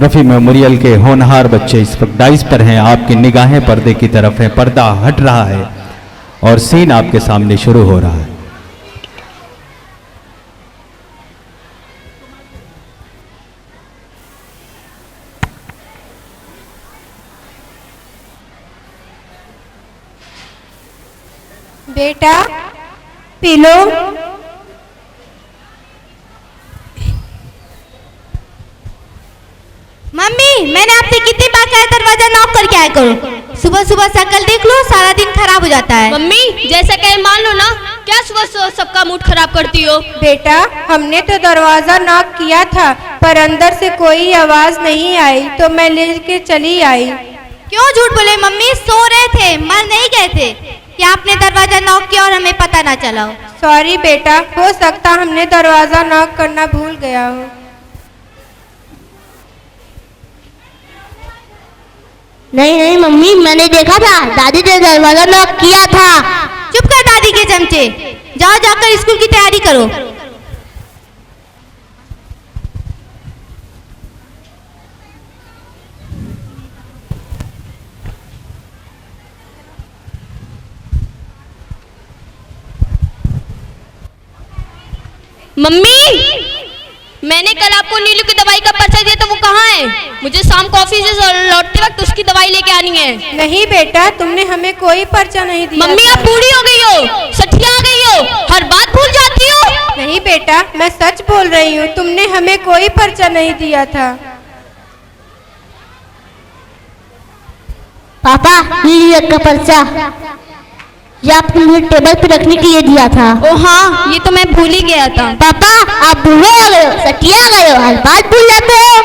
Rafi memorial के होनहार बच्चे इस वक्त डाइस पर हैं, आपकी निगाहें पर्दे की तरफ हैं, पर्दा हट रहा है और सीन आपके सामने शुरू हो रहा है। बेटा पी लो। मम्मी, मैंने आपसे कितनी बार कहा दरवाजा नॉक करके आया करो। सुबह सुबह शक्ल देख लो, सारा दिन खराब हो जाता है। मम्मी जैसा कहे मान लो ना, क्या सुबह सुबह सबका मूड खराब करती हो। बेटा हमने तो दरवाजा नॉक किया था पर अंदर से कोई आवाज नहीं आई तो मैं लेके चली आई। क्यों झूठ बोले मम्मी, सो रहे थे, मर नहीं गए थे कि आपने दरवाजा नॉक किया और हमें पता ना चला हो। सॉरी बेटा, हो सकता हमने दरवाजा नॉक करना भूल गया हो। नहीं नहीं मम्मी, मैंने देखा था, दादी ने दरवाजा नॉक किया था। चुप कर दादी के चमचे, जाओ जाकर स्कूल की तैयारी करो। मम्मी मैंने कल आपको नीलू की दवाई का पर्चा दिया था, वो कहाँ है? मुझे शाम को ऑफिस से लौटते वक्त उसकी दवाई लेके आनी है। नहीं बेटा, तुमने हमें कोई पर्चा नहीं दिया। मम्मी आप बूढ़ी हो गई हो, सठिया आ गई हो, हर बात भूल जाती हो। नहीं बेटा, मैं सच बोल रही हूँ, तुमने हमें कोई पर्चा नहीं दिया था। पापा नीलू का पर्चा ये आपने मुझे टेबल पे रखने के लिए दिया था। ओ हाँ, ये तो मैं भूल ही गया था। पापा आप बूढ़े हो गए हो, सटिया गए हो, हर बात भूल जाते हो।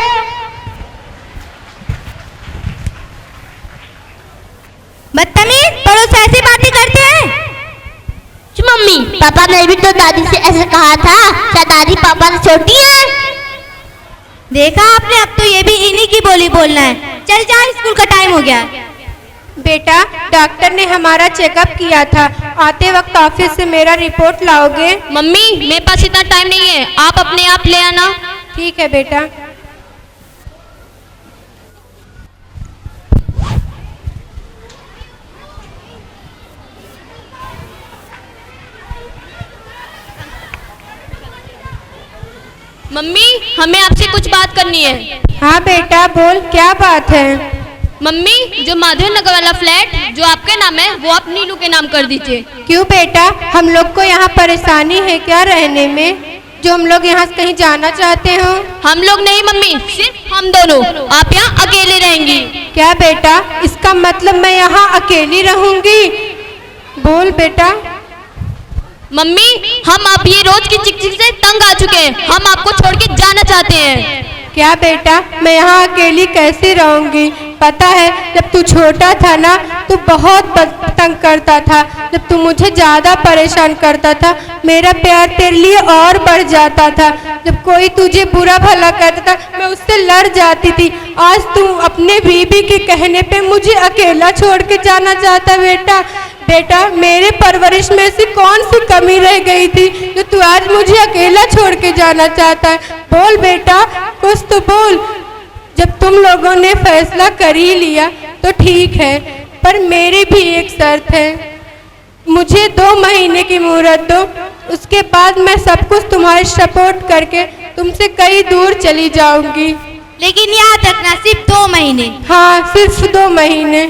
बदतमीज, पड़ोस से ऐसी बातें करते हैं। मम्मी पापा ने भी तो दादी से ऐसे कहा था, क्या दादी पापा से छोटी है? देखा आपने, अब तो ये भी इन्हीं की बोली बोलना है। चल जा, स्कूल का टाइम हो गया। बेटा डॉक्टर ने हमारा चेकअप किया था, आते वक्त ऑफिस से मेरा रिपोर्ट लाओगे? मम्मी मेरे पास इतना टाइम नहीं है, आप अपने आप ले आना। ठीक है बेटा। मम्मी हमें आपसे कुछ बात करनी है। हाँ बेटा बोल, क्या बात है? मम्मी जो माधव नगर वाला फ्लैट जो आपके नाम है वो आप नीलू के नाम कर दीजिए। क्यों बेटा, हम लोग को यहाँ परेशानी है क्या रहने में, जो हम लोग यहाँ से कहीं जाना चाहते हो? हम लोग नहीं मम्मी, सिर्फ हम दोनों, आप यहाँ अकेले रहेंगी। क्या बेटा, इसका मतलब मैं यहाँ अकेली रहूंगी? बोल बेटा। मम्मी हम आप ये रोज की चिकचिक से तंग आ चुके हैं, हम आपको छोड़ के जाना चाहते हैं। क्या बेटा, मैं यहाँ अकेली कैसे रहूंगी? पता है जब तू छोटा था ना, तू बहुत तंग करता था, जब तू मुझे ज्यादा परेशान करता था, मेरा प्यार तेरे लिए और बढ़ जाता था। जब कोई तुझे बुरा भला करता था मैं उससे लड़ जाती थी। आज तू अपने बीबी के कहने पे मुझे अकेला छोड़ के जाना चाहता बेटा। बेटा मेरे परवरिश में से कौन सी कमी रह गई थी जो तू आज मुझे अकेला छोड़ के जाना चाहता है? बोल बेटा, कुछ तो बोल। जब तुम लोगों ने फैसला कर ही लिया तो ठीक है, पर मेरी भी एक शर्त है। मुझे 2 महीने की मोहलत दो, उसके बाद मैं सब कुछ तुम्हारे सपोर्ट करके तुमसे कई दूर चली जाऊंगी। लेकिन याद रखना, सिर्फ 2 महीने। हाँ सिर्फ 2 महीने।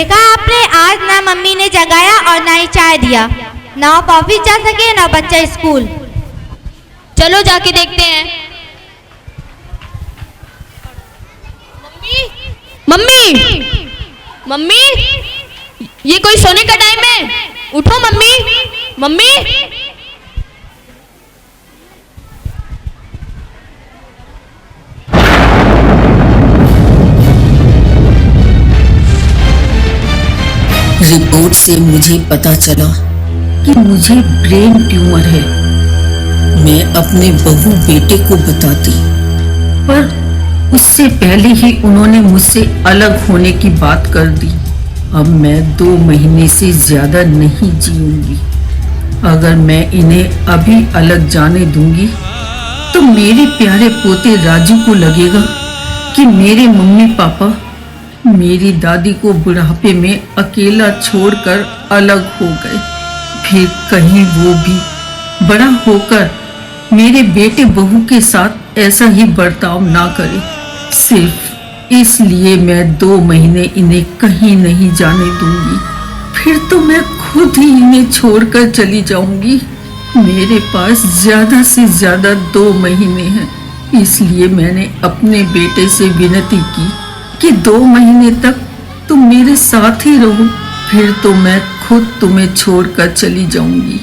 देखा आपने, आज ना मम्मी ने जगाया और ना ही चाय दिया। ना आप ऑफिस जा सके ना बच्चा स्कूल। चलो जाके देखते हैं। मम्मी मम्मी, ये कोई सोने का टाइम है? उठो मम्मी। मम्मी रिपोर्ट से मुझे पता चला कि मुझे ब्रेन ट्यूमर है। मैं अपने बहू बेटे को बताती, पर उससे पहले ही उन्होंने मुझसे अलग होने की बात कर दी। अब मैं 2 महीने से ज्यादा नहीं जीऊंगी। अगर मैं इन्हें अभी अलग जाने दूंगी तो मेरे प्यारे पोते राजू को लगेगा कि मेरे मम्मी पापा मेरी दादी को बुढ़ापे में अकेला छोड़कर अलग हो गए। फिर कहीं वो भी बड़ा होकर मेरे बेटे बहू के साथ ऐसा ही बर्ताव ना करे। सिर्फ इसलिए मैं 2 महीने इन्हें कहीं नहीं जाने दूंगी। फिर तो मैं खुद ही इन्हें छोड़कर चली जाऊंगी। मेरे पास ज्यादा से ज्यादा 2 महीने हैं, इसलिए मैंने अपने बेटे से विनती की कि 2 महीने तक तुम मेरे साथ ही रहो, फिर तो मैं खुद तुम्हें छोड़कर चली जाऊंगी।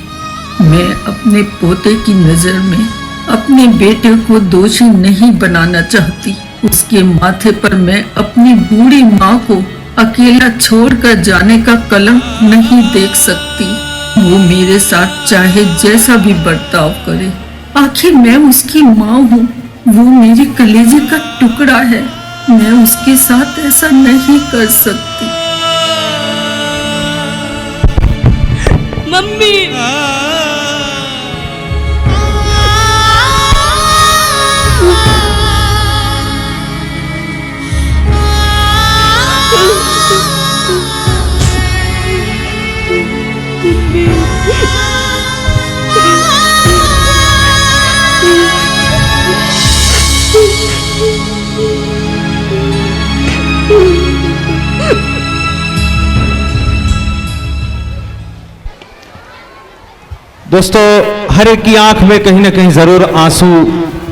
मैं अपने पोते की नजर में अपने बेटे को दोषी नहीं बनाना चाहती। उसके माथे पर मैं अपनी बूढ़ी माँ को अकेला छोड़कर जाने का कलंक नहीं देख सकती। वो मेरे साथ चाहे जैसा भी बर्ताव करे, आखिर मैं उसकी माँ हूँ। वो मेरे कलेजे का टुकड़ा है। मैं उसके साथ ऐसा नहीं कर सकती। मम्मी दोस्तों, हर एक की आंख में कहीं ना कहीं जरूर आंसू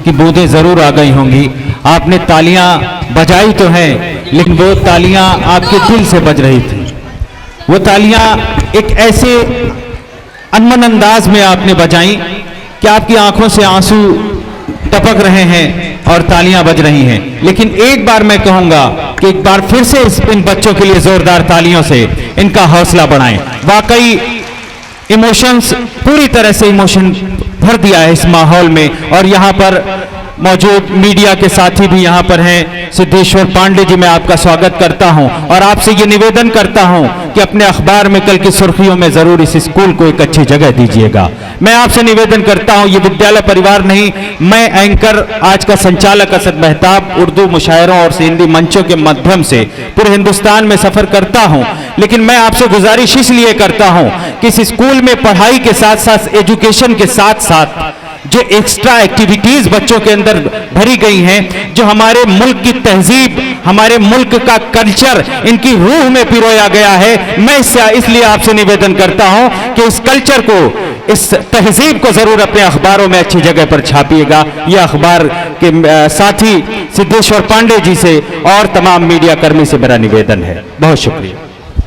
की बूंदें जरूर आ गई होंगी। आपने तालियां बजाई तो हैं, लेकिन वो तालियां आपके दिल से बज रही थी। वो तालियां एक ऐसे अनमन अंदाज में आपने बजाई कि आपकी आंखों से आंसू टपक रहे हैं और तालियां बज रही हैं। लेकिन एक बार मैं कहूंगा कि एक बार फिर से इन बच्चों के लिए जोरदार तालियों से इनका हौसला बढ़ाएं। वाकई इमोशंस, पूरी तरह से इमोशन भर दिया है इस माहौल में। और यहाँ पर मौजूद मीडिया के साथी भी यहाँ पर हैं। सिद्धेश्वर पांडे जी, मैं आपका स्वागत करता हूँ और आपसे ये निवेदन करता हूँ कि अपने अखबार में कल की सुर्खियों में जरूर इस स्कूल को एक अच्छी जगह दीजिएगा। मैं आपसे निवेदन करता हूँ, ये विद्यालय परिवार नहीं, मैं एंकर आज का संचालक असद मेहताब उर्दू मुशायरों और हिंदी मंचों के माध्यम से पूरे हिंदुस्तान में सफर करता हूँ। लेकिन मैं आपसे गुजारिश इसलिए करता हूँ कि इस स्कूल में पढ़ाई के साथ साथ, एजुकेशन के साथ साथ जो एक्स्ट्रा एक्टिविटीज बच्चों के अंदर भरी गई हैं, जो हमारे मुल्क की तहजीब, हमारे मुल्क का कल्चर इनकी रूह में पिरोया गया है, मैं इसलिए आपसे निवेदन करता हूं कि इस कल्चर को, इस तहजीब को जरूर अपने अखबारों में अच्छी जगह पर छापिएगा। यह अखबार के साथी सिद्धेश्वर पांडे जी से और तमाम मीडिया कर्मी से मेरा निवेदन है। बहुत शुक्रिया।